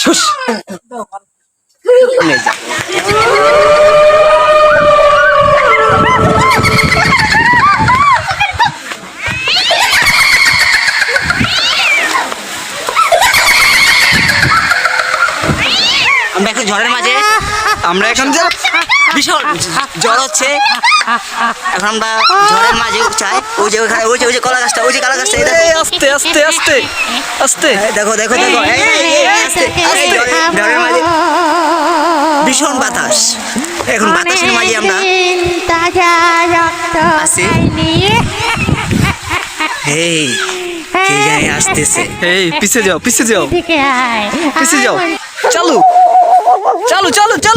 শুশ নিয়ে যা। আমরা এখন ঝড়ের মাঝে, আমরা এখন ভীষণ ঝড় হচ্ছে। এখন আমরা ঝড়ের মাঝে চাই, ওই যে ওখানে ওই যে কলা গাছটা, ওই যে কলা গাছটা, আস্তে আস্তে আস্তে আস্তে দেখো দেখো দেখো, ঝড়ের মাঝে ভীষণ বাতাস। এখন বাতাসের মাঝে আমরা আছি। এই কে জানে আসতেছে। এই পিছে যাও, পিছে যাও, পিছে যাও। চলো চলো চলো চলো।